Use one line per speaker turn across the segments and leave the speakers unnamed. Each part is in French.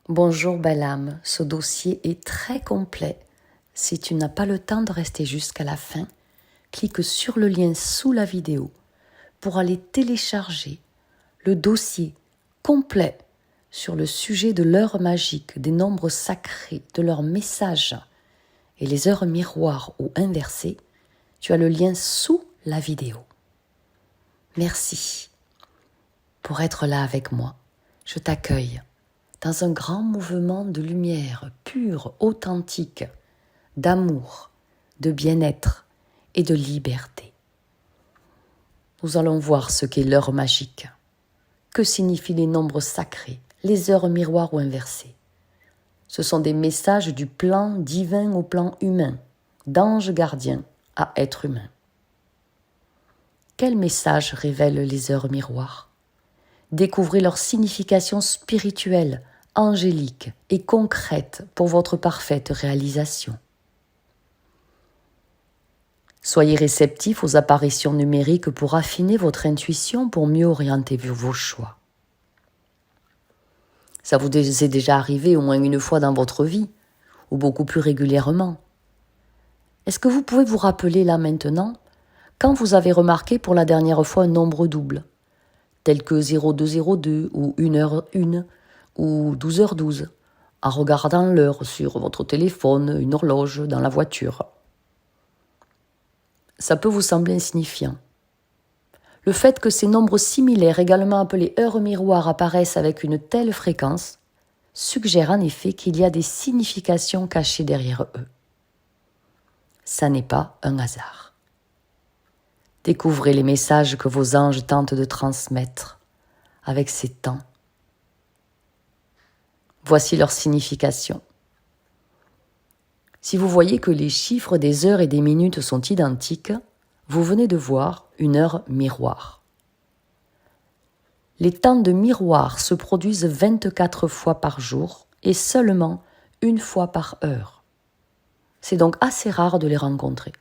Bonjour belle âme, ce dossier est très complet. Si tu n'as pas le temps de rester jusqu'à la fin, clique sur le lien sous la vidéo pour aller télécharger le dossier complet sur le sujet de l'heure magique, des nombres sacrés, de leurs messages et les heures miroirs ou inversées. Tu as le lien sous la vidéo. Merci pour être là avec moi. Je t'accueille dans un grand mouvement de lumière pure, authentique, d'amour, de bien-être et de liberté. Nous allons voir ce qu'est l'heure magique. Que signifient les nombres sacrés, les heures miroirs ou inversées? Ce sont des messages du plan divin au plan humain, d'ange gardien à être humain. Quels messages révèlent les heures miroirs? Découvrez leur signification spirituelle, angélique et concrète pour votre parfaite réalisation. Soyez réceptifs aux apparitions numériques pour affiner votre intuition pour mieux orienter vos choix. Ça vous est déjà arrivé au moins une fois dans votre vie, ou beaucoup plus régulièrement. Est-ce que vous pouvez vous rappeler là maintenant, quand vous avez remarqué pour la dernière fois un nombre double, tel que 0202 ou 1h01 ou 12h12, en regardant l'heure sur votre téléphone, une horloge, dans la voiture? Ça peut vous sembler insignifiant. Le fait que ces nombres similaires, également appelés heures miroirs, apparaissent avec une telle fréquence, suggère en effet qu'il y a des significations cachées derrière eux. Ça n'est pas un hasard. Découvrez les messages que vos anges tentent de transmettre avec ces temps. Voici leur signification. Si vous voyez que les chiffres des heures et des minutes sont identiques, vous venez de voir une heure miroir. Les temps de miroir se produisent 24 fois par jour et seulement une fois par heure. C'est donc assez rare de les rencontrer.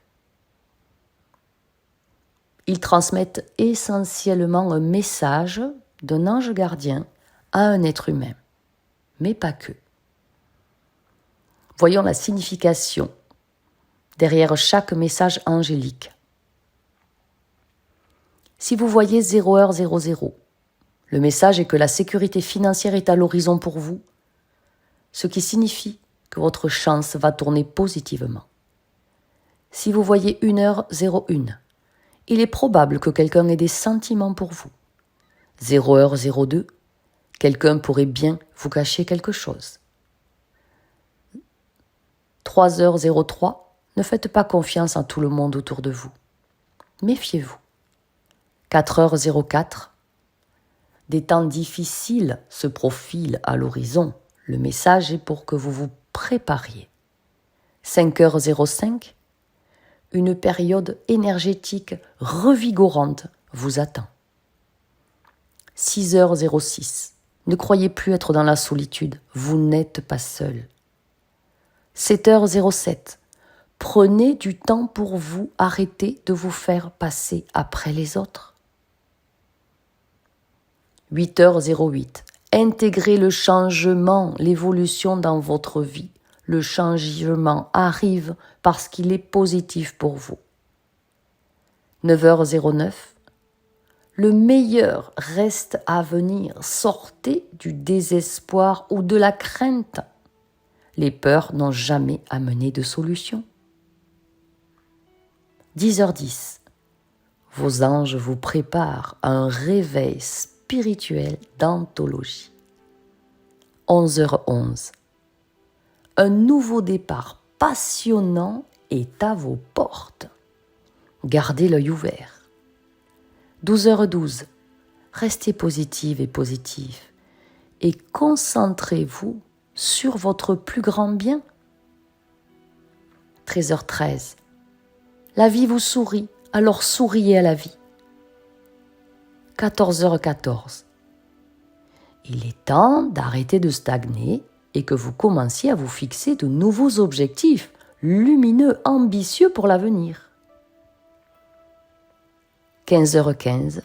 Ils transmettent essentiellement un message d'un ange gardien à un être humain, mais pas que. Voyons la signification derrière chaque message angélique. Si vous voyez 0h00, le message est que la sécurité financière est à l'horizon pour vous, ce qui signifie que votre chance va tourner positivement. Si vous voyez 1h01, il est probable que quelqu'un ait des sentiments pour vous. 0h02, quelqu'un pourrait bien vous cacher quelque chose. 3h03, ne faites pas confiance à tout le monde autour de vous. Méfiez-vous. 4h04, des temps difficiles se profilent à l'horizon. Le message est pour que vous vous prépariez. 5h05, une période énergétique revigorante vous attend. 6h06, ne croyez plus être dans la solitude, vous n'êtes pas seul. 7h07, prenez du temps pour vous, arrêtez de vous faire passer après les autres. 8h08, intégrez le changement, l'évolution dans votre vie. Le changement arrive parce qu'il est positif pour vous. 9h09, le meilleur reste à venir. Sortez du désespoir ou de la crainte. Les peurs n'ont jamais amené de solution. 10h10, vos anges vous préparent à un réveil spirituel d'anthologie. 11h11, un nouveau départ passionnant est à vos portes. Gardez l'œil ouvert. 12h12, restez positive et positif et concentrez-vous sur votre plus grand bien. 13h13, la vie vous sourit, alors souriez à la vie. 14h14, il est temps d'arrêter de stagner et que vous commenciez à vous fixer de nouveaux objectifs lumineux, ambitieux pour l'avenir. 15h15,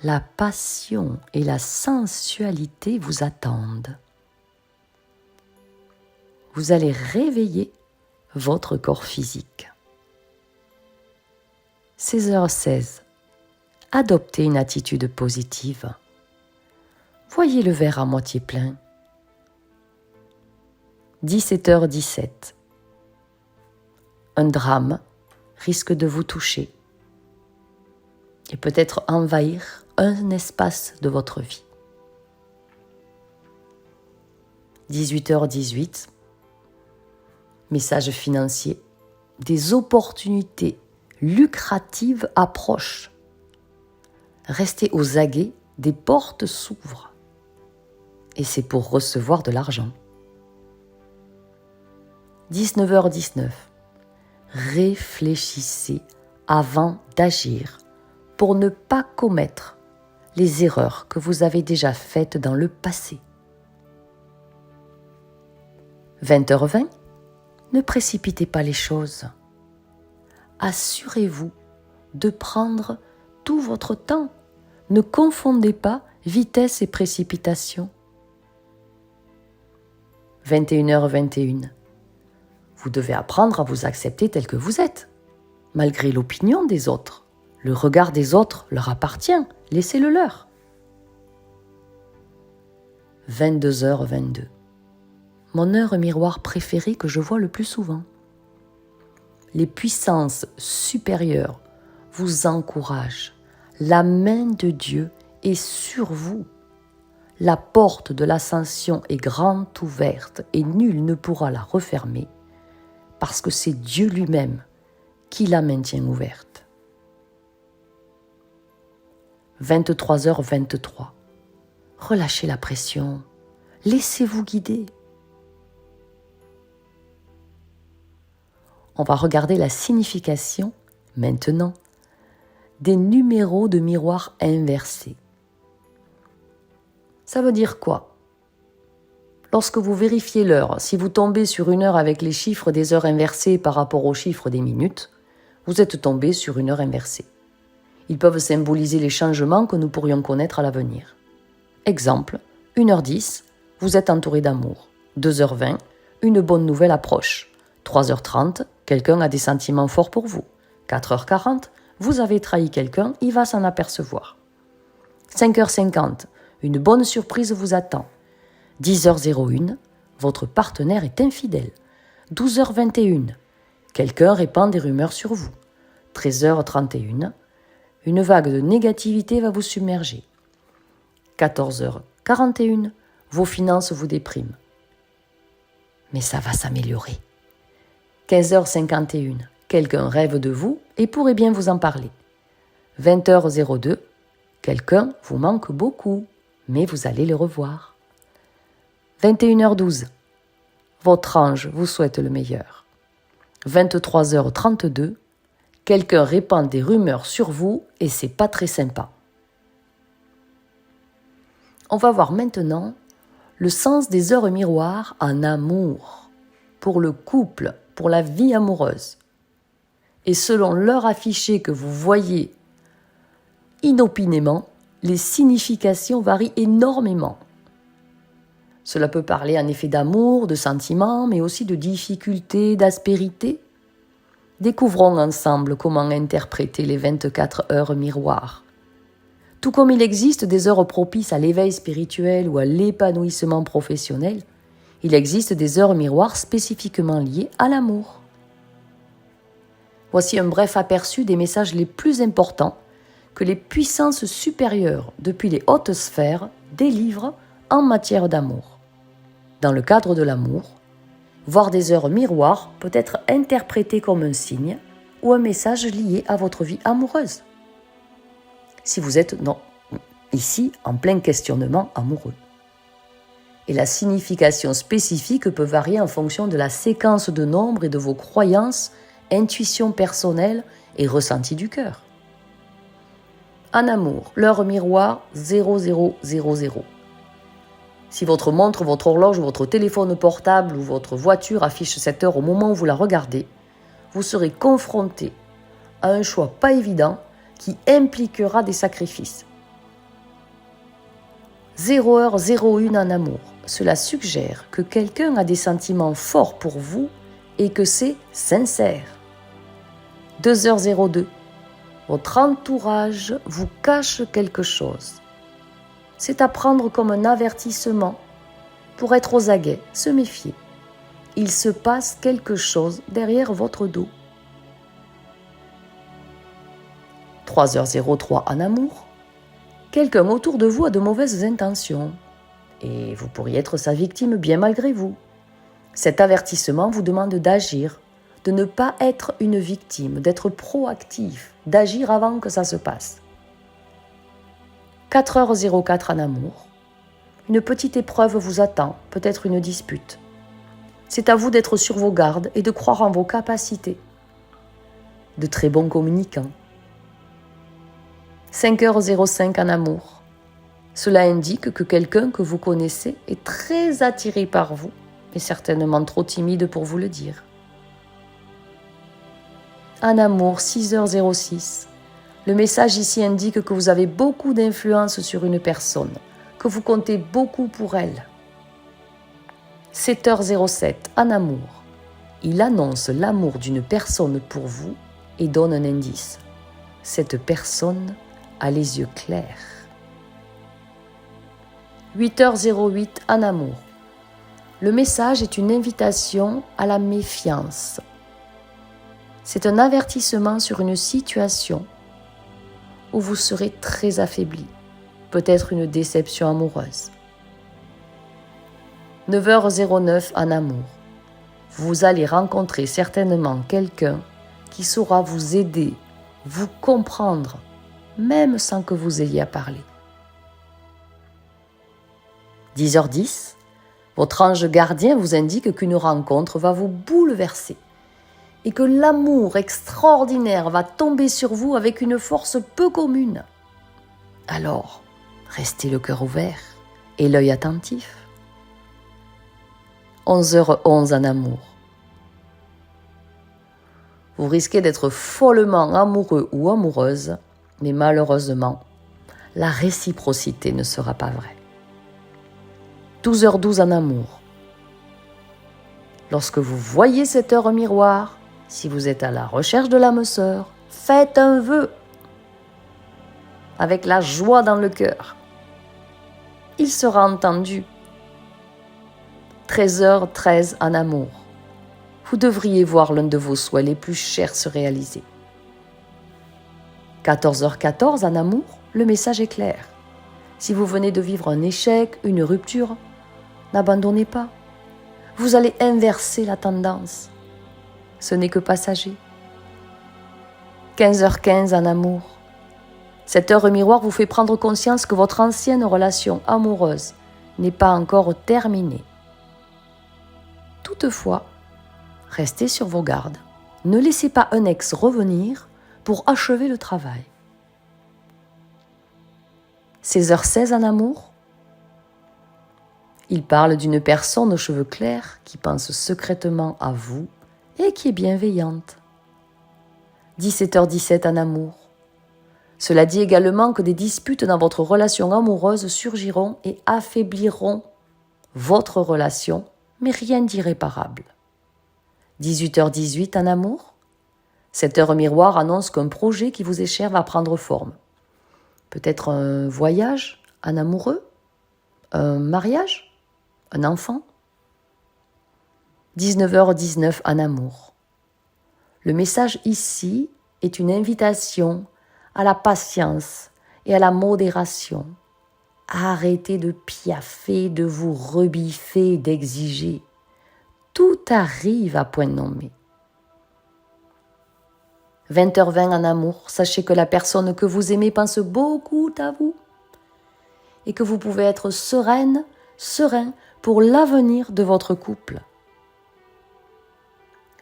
la passion et la sensualité vous attendent. vous allez réveiller votre corps physique. 16h16. Adoptez une attitude positive. Voyez le verre à moitié plein. 17h17. Un drame risque de vous toucher et peut-être envahir un espace de votre vie. 18h18. Message financier. Des opportunités lucratives approchent. Restez aux aguets, des portes s'ouvrent. Et c'est pour recevoir de l'argent. 19h19. Réfléchissez avant d'agir pour ne pas commettre les erreurs que vous avez déjà faites dans le passé. 20h20. Ne précipitez pas les choses. Assurez-vous de prendre tout votre temps. Ne confondez pas vitesse et précipitation. 21h21. Vous devez apprendre à vous accepter tel que vous êtes, malgré l'opinion des autres. Le regard des autres leur appartient, laissez-le leur. 22h22. Mon heure miroir préférée que je vois le plus souvent. Les puissances supérieures vous encouragent. La main de Dieu est sur vous. La porte de l'ascension est grande ouverte et nul ne pourra la refermer parce que c'est Dieu lui-même qui la maintient ouverte. 23h23. Relâchez la pression. Laissez-vous guider. On va regarder la signification, maintenant, des numéros de miroir inversés. Ça veut dire quoi? Lorsque vous vérifiez l'heure, si vous tombez sur une heure avec les chiffres des heures inversées par rapport aux chiffres des minutes, vous êtes tombé sur une heure inversée. Ils peuvent symboliser les changements que nous pourrions connaître à l'avenir. Exemple, 1h10, vous êtes entouré d'amour. 2h20, une bonne nouvelle approche. 3h30, quelqu'un a des sentiments forts pour vous. 4h40, vous avez trahi quelqu'un, il va s'en apercevoir. 5h50, une bonne surprise vous attend. 10h01, votre partenaire est infidèle. 12h21, quelqu'un répand des rumeurs sur vous. 13h31, une vague de négativité va vous submerger. 14h41, vos finances vous dépriment. Mais ça va s'améliorer. 15h51, quelqu'un rêve de vous et pourrait bien vous en parler. 20h02, quelqu'un vous manque beaucoup, mais vous allez le revoir. 21h12, votre ange vous souhaite le meilleur. 23h32, quelqu'un répand des rumeurs sur vous et c'est pas très sympa. On va voir maintenant le sens des heures miroirs en amour, pour le couple, pour la vie amoureuse. Et selon l'heure affichée que vous voyez inopinément, les significations varient énormément. Cela peut parler en effet d'amour, de sentiments, mais aussi de difficultés, d'aspérité. Découvrons ensemble comment interpréter les 24 heures miroirs. Tout comme il existe des heures propices à l'éveil spirituel ou à l'épanouissement professionnel, il existe des heures miroirs spécifiquement liées à l'amour. Voici un bref aperçu des messages les plus importants que les puissances supérieures depuis les hautes sphères délivrent en matière d'amour. Dans le cadre de l'amour, voir des heures miroirs peut être interprété comme un signe ou un message lié à votre vie amoureuse. Si vous êtes ici en plein questionnement amoureux. Et la signification spécifique peut varier en fonction de la séquence de nombres et de vos croyances, intuitions personnelles et ressentis du cœur. En amour, l'heure miroir 0000. Si votre montre, votre horloge, votre téléphone portable ou votre voiture affiche cette heure au moment où vous la regardez, vous serez confronté à un choix pas évident qui impliquera des sacrifices. 0h01 en amour, cela suggère que quelqu'un a des sentiments forts pour vous et que c'est sincère. 2h02. Votre entourage vous cache quelque chose. C'est à prendre comme un avertissement pour être aux aguets, se méfier. Il se passe quelque chose derrière votre dos. 3h03 en amour. Quelqu'un autour de vous a de mauvaises intentions et vous pourriez être sa victime bien malgré vous. Cet avertissement vous demande d'agir, de ne pas être une victime, d'être proactif, d'agir avant que ça se passe. 4h04 en amour. Une petite épreuve vous attend, peut-être une dispute. C'est à vous d'être sur vos gardes et de croire en vos capacités. De très bons communicants. 5h05 en amour. Cela indique que quelqu'un que vous connaissez est très attiré par vous, mais certainement trop timide pour vous le dire. En amour, 6h06. Le message ici indique que vous avez beaucoup d'influence sur une personne, que vous comptez beaucoup pour elle. 7h07, en amour. Il annonce l'amour d'une personne pour vous et donne un indice. Cette personne a les yeux clairs. 8h08, en amour. Le message est une invitation à la méfiance. C'est un avertissement sur une situation où vous serez très affaibli, peut-être une déception amoureuse. 9h09 en amour. Vous allez rencontrer certainement quelqu'un qui saura vous aider, vous comprendre, même sans que vous ayez à parler. 10h10, votre ange gardien vous indique qu'une rencontre va vous bouleverser et que l'amour extraordinaire va tomber sur vous avec une force peu commune. Alors, restez le cœur ouvert et l'œil attentif. 11h11 en amour. Vous risquez d'être follement amoureux ou amoureuse, mais malheureusement, la réciprocité ne sera pas vraie. 12h12 en amour. Lorsque vous voyez cette heure au miroir, si vous êtes à la recherche de l'âme sœur, faites un vœu avec la joie dans le cœur. Il sera entendu. 13h13 en amour. Vous devriez voir l'un de vos souhaits les plus chers se réaliser. 14h14 en amour, le message est clair. Si vous venez de vivre un échec, une rupture, n'abandonnez pas. Vous allez inverser la tendance. Ce n'est que passager. 15h15 en amour. Cette heure miroir vous fait prendre conscience que votre ancienne relation amoureuse n'est pas encore terminée. Toutefois, restez sur vos gardes. Ne laissez pas un ex revenir pour achever le travail. 16h16 en amour. Il parle d'une personne aux cheveux clairs qui pense secrètement à vous et qui est bienveillante. 17h17 en amour. Cela dit également que des disputes dans votre relation amoureuse surgiront et affaibliront votre relation, mais rien d'irréparable. 18h18 en amour. Cette heure miroir annonce qu'un projet qui vous est cher va prendre forme. Peut-être un voyage, un amoureux, un mariage, un enfant. 19h19 en amour. Le message ici est une invitation à la patience et à la modération. Arrêtez de piaffer, de vous rebiffer, d'exiger. Tout arrive à point nommé. 20h20 en amour, sachez que la personne que vous aimez pense beaucoup à vous et que vous pouvez être serein pour l'avenir de votre couple.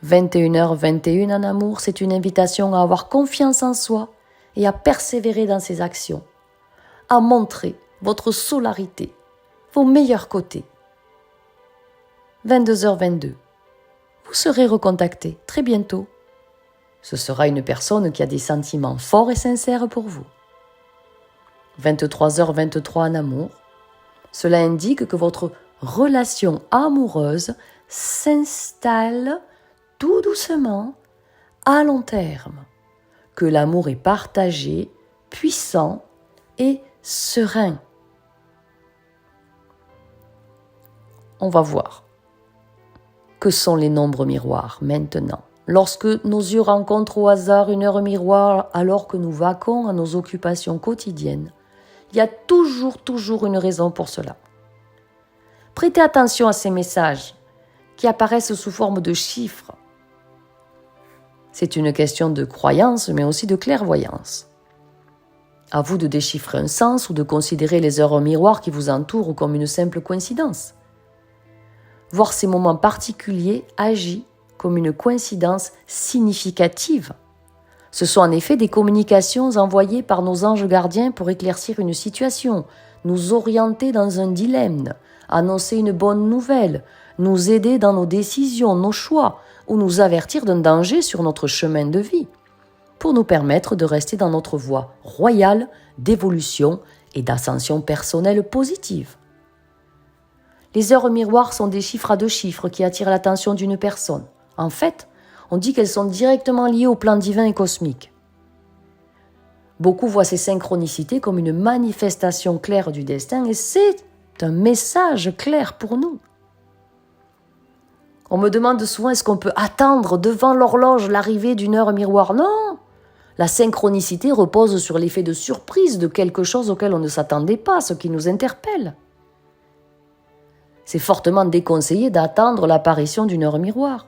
21h21 en amour, c'est une invitation à avoir confiance en soi et à persévérer dans ses actions, à montrer votre solarité, vos meilleurs côtés. 22h22, vous serez recontacté très bientôt. Ce sera une personne qui a des sentiments forts et sincères pour vous. 23h23 en amour, cela indique que votre relation amoureuse s'installe tout doucement à long terme, que l'amour est partagé, puissant et serein. On va voir. Que sont les nombres miroirs maintenant? Lorsque nos yeux rencontrent au hasard une heure miroir alors que nous vaquons à nos occupations quotidiennes, il y a toujours une raison pour cela. Prêtez attention à ces messages qui apparaissent sous forme de chiffres. C'est une question de croyance, mais aussi de clairvoyance. À vous de déchiffrer un sens ou de considérer les heures miroirs qui vous entourent comme une simple coïncidence. Voir ces moments particuliers agit comme une coïncidence significative. Ce sont en effet des communications envoyées par nos anges gardiens pour éclaircir une situation, nous orienter dans un dilemme, annoncer une bonne nouvelle, nous aider dans nos décisions, nos choix, ou nous avertir d'un danger sur notre chemin de vie, pour nous permettre de rester dans notre voie royale d'évolution et d'ascension personnelle positive. Les heures miroirs sont des chiffres à 2 chiffres qui attirent l'attention d'une personne. En fait, on dit qu'elles sont directement liées au plan divin et cosmique. Beaucoup voient ces synchronicités comme une manifestation claire du destin et c'est un message clair pour nous. On me demande souvent, est-ce qu'on peut attendre devant l'horloge l'arrivée d'une heure miroir? Non! La synchronicité repose sur l'effet de surprise de quelque chose auquel on ne s'attendait pas, ce qui nous interpelle. C'est fortement déconseillé d'attendre l'apparition d'une heure miroir.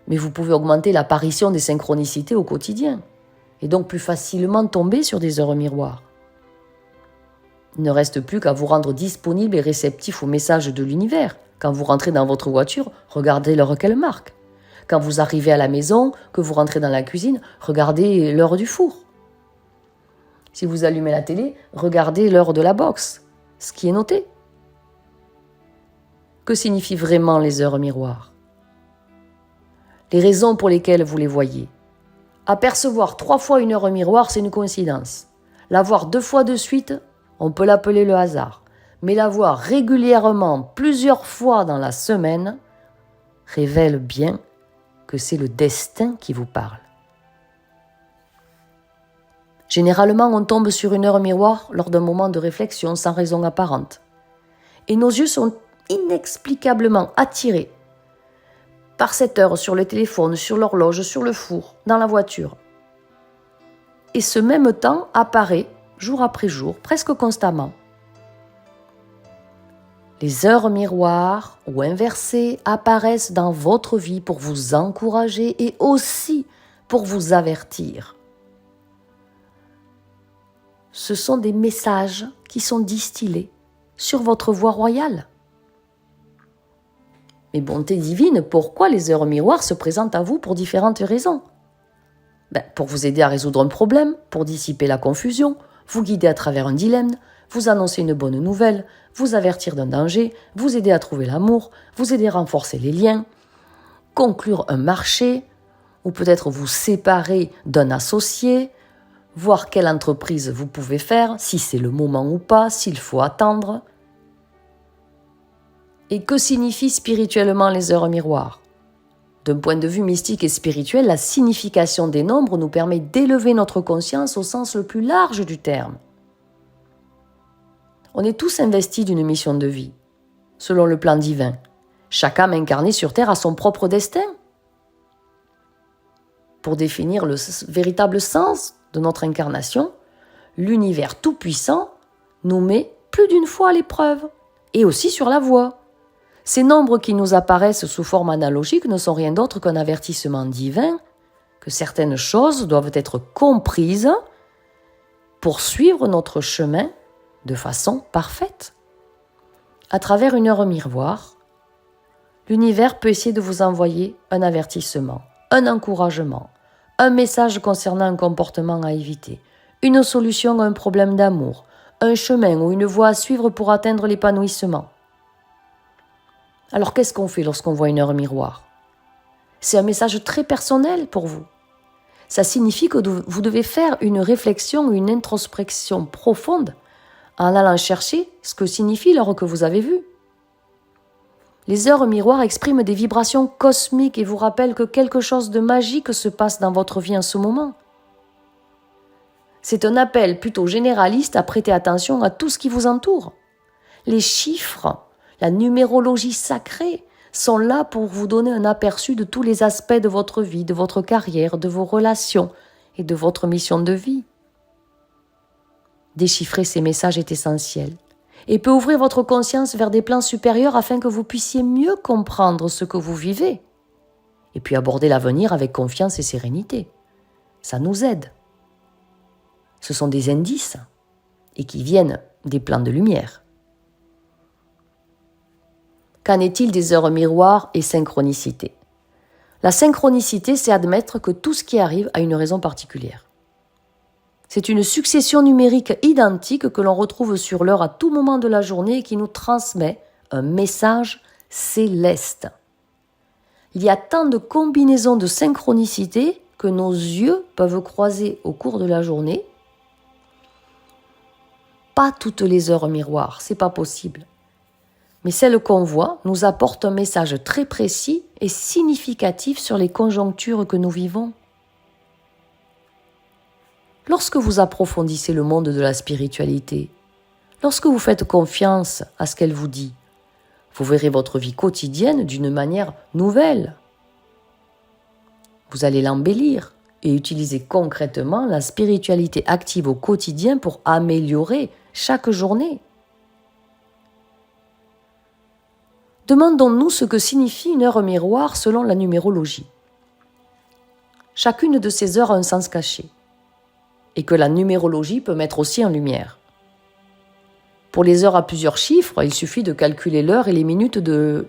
Mais vous pouvez augmenter l'apparition des synchronicités au quotidien et donc plus facilement tomber sur des heures miroirs. Il ne reste plus qu'à vous rendre disponible et réceptif aux messages de l'univers. Quand vous rentrez dans votre voiture, regardez l'heure qu'elle marque. Quand vous arrivez à la maison, que vous rentrez dans la cuisine, regardez l'heure du four. Si vous allumez la télé, regardez l'heure de la boxe, ce qui est noté. Que signifient vraiment les heures miroirs? Les raisons pour lesquelles vous les voyez. Apercevoir 3 fois une heure miroir, c'est une coïncidence. La voir 2 fois de suite, on peut l'appeler le hasard. Mais la voir régulièrement, plusieurs fois dans la semaine, révèle bien que c'est le destin qui vous parle. Généralement, on tombe sur une heure miroir lors d'un moment de réflexion sans raison apparente. Et nos yeux sont inexplicablement attirés par cette heure sur le téléphone, sur l'horloge, sur le four, dans la voiture. Et ce même temps apparaît, jour après jour, presque constamment. Les heures miroirs ou inversées apparaissent dans votre vie pour vous encourager et aussi pour vous avertir. Ce sont des messages qui sont distillés sur votre voie royale. Mais bonté divine, pourquoi les heures miroirs se présentent à vous pour différentes raisons? Pour vous aider à résoudre un problème, pour dissiper la confusion, vous guider à travers un dilemme, vous annoncer une bonne nouvelle, vous avertir d'un danger, vous aider à trouver l'amour, vous aider à renforcer les liens, conclure un marché, ou peut-être vous séparer d'un associé, voir quelle entreprise vous pouvez faire, si c'est le moment ou pas, s'il faut attendre. Et que signifient spirituellement les heures miroirs? D'un point de vue mystique et spirituel, la signification des nombres nous permet d'élever notre conscience au sens le plus large du terme. On est tous investis d'une mission de vie, selon le plan divin. Chaque âme incarnée sur Terre a son propre destin. Pour définir le véritable sens de notre incarnation, l'univers tout-puissant nous met plus d'une fois à l'épreuve, et aussi sur la voie. Ces nombres qui nous apparaissent sous forme analogique ne sont rien d'autre qu'un avertissement divin que certaines choses doivent être comprises pour suivre notre chemin de façon parfaite. À travers une heure miroir, l'univers peut essayer de vous envoyer un avertissement, un encouragement, un message concernant un comportement à éviter, une solution à un problème d'amour, un chemin ou une voie à suivre pour atteindre l'épanouissement. Alors qu'est-ce qu'on fait lorsqu'on voit une heure miroir? C'est un message très personnel pour vous. Ça signifie que vous devez faire une réflexion, une introspection profonde en allant chercher ce que signifie l'heure que vous avez vue. Les heures miroirs expriment des vibrations cosmiques et vous rappellent que quelque chose de magique se passe dans votre vie en ce moment. C'est un appel plutôt généraliste à prêter attention à tout ce qui vous entoure. Les chiffres, la numérologie sacrée sont là pour vous donner un aperçu de tous les aspects de votre vie, de votre carrière, de vos relations et de votre mission de vie. Déchiffrer ces messages est essentiel et peut ouvrir votre conscience vers des plans supérieurs afin que vous puissiez mieux comprendre ce que vous vivez et puis aborder l'avenir avec confiance et sérénité. Ça nous aide. Ce sont des indices et qui viennent des plans de lumière. Qu'en est-il des heures miroirs et synchronicité ? La synchronicité, c'est admettre que tout ce qui arrive a une raison particulière. C'est une succession numérique identique que l'on retrouve sur l'heure à tout moment de la journée et qui nous transmet un message céleste. Il y a tant de combinaisons de synchronicité que nos yeux peuvent croiser au cours de la journée. Pas toutes les heures miroirs, c'est pas possible. Mais celles qu'on voit nous apportent un message très précis et significatif sur les conjonctures que nous vivons. Lorsque vous approfondissez le monde de la spiritualité, lorsque vous faites confiance à ce qu'elle vous dit, vous verrez votre vie quotidienne d'une manière nouvelle. Vous allez l'embellir et utiliser concrètement la spiritualité active au quotidien pour améliorer chaque journée. Demandons-nous ce que signifie une heure miroir selon la numérologie. Chacune de ces heures a un sens caché et que la numérologie peut mettre aussi en lumière. Pour les heures à plusieurs chiffres, il suffit de calculer l'heure et les minutes de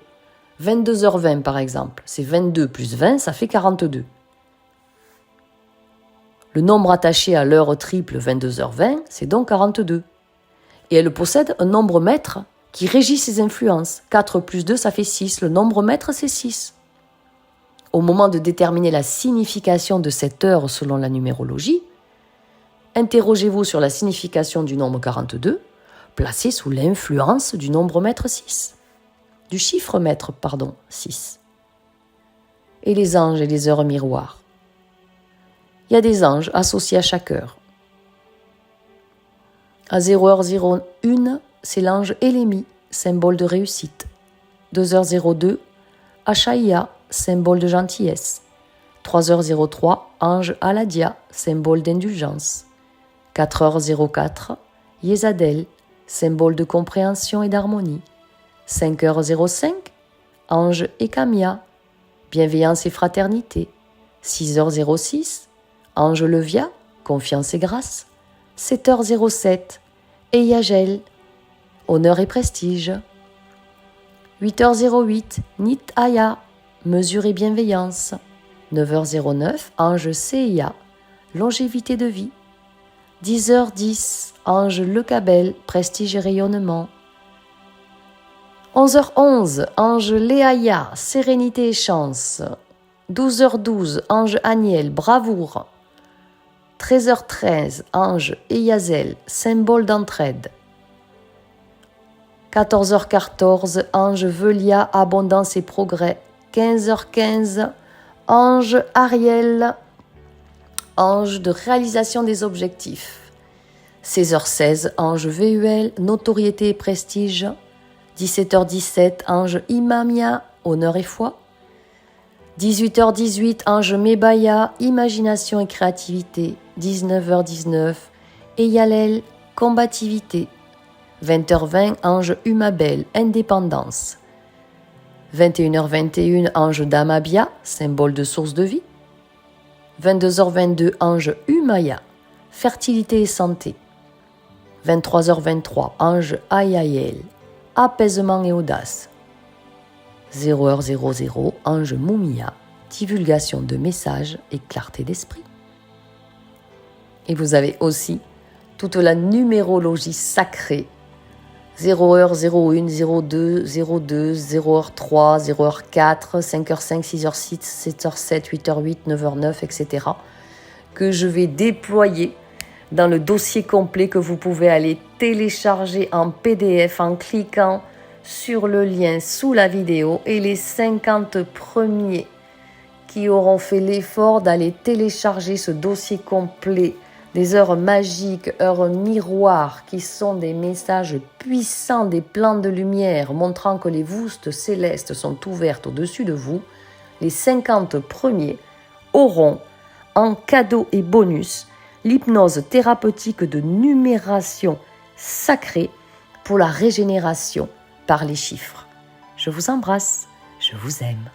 22h20 par exemple. C'est 22 plus 20, ça fait 42. Le nombre attaché à l'heure triple 22h20, c'est donc 42. Et elle possède un nombre maître qui régit ses influences. 4 plus 2, ça fait 6. Le nombre maître, c'est 6. Au moment de déterminer la signification de cette heure selon la numérologie, interrogez-vous sur la signification du nombre 42, placé sous l'influence du nombre maître 6. Du chiffre maître, 6. Et les anges et les heures miroirs. Il y a des anges associés à chaque heure. À 0h01, c'est l'ange Élémi, symbole de réussite. 2h02, Achaïa, symbole de gentillesse. 3h03, ange Aladia, symbole d'indulgence. 4h04, Yézadel, symbole de compréhension et d'harmonie. 5h05, ange Ekamia, bienveillance et fraternité. 6h06, ange Levia, confiance et grâce. 7h07, Eyagel, honneur et prestige. 8h08, Nit Aya, mesure et bienveillance. 9h09, ange Seiya, longévité de vie. 10h10, ange Le Cabel, prestige et rayonnement. 11h11, ange Léaya, sérénité et chance. 12h12, ange Aniel, bravoure. 13h13, ange Eyazel, symbole d'entraide. 14h14, ange Velia, abondance et progrès. 15h15, ange Ariel, ange de réalisation des objectifs. 16h16, ange VUL, notoriété et prestige. 17h17, ange Imamia, honneur et foi. 18h18, ange Mebaya, imagination et créativité. 19h19, Eyalel, combativité. 20h20, ange Umabel, indépendance. 21h21, ange Damabia, symbole de source de vie. 22h22, ange Umaya, fertilité et santé. 23h23, ange Ayael, apaisement et audace. 0h00, ange Mumia, divulgation de messages et clarté d'esprit. Et vous avez aussi toute la numérologie sacrée. 0h, 01, 02, 02, 0h3, 0h4, 5h5, 6h6, 7h7, 8h8, 9h9, etc. que je vais déployer dans le dossier complet que vous pouvez aller télécharger en PDF en cliquant sur le lien sous la vidéo, et les 50 premiers qui auront fait l'effort d'aller télécharger ce dossier complet des heures magiques, heures miroirs, qui sont des messages puissants, des plans de lumière montrant que les voûtes célestes sont ouvertes au-dessus de vous, les 50 premiers auront en cadeau et bonus l'hypnose thérapeutique de numération sacrée pour la régénération par les chiffres. Je vous embrasse, je vous aime.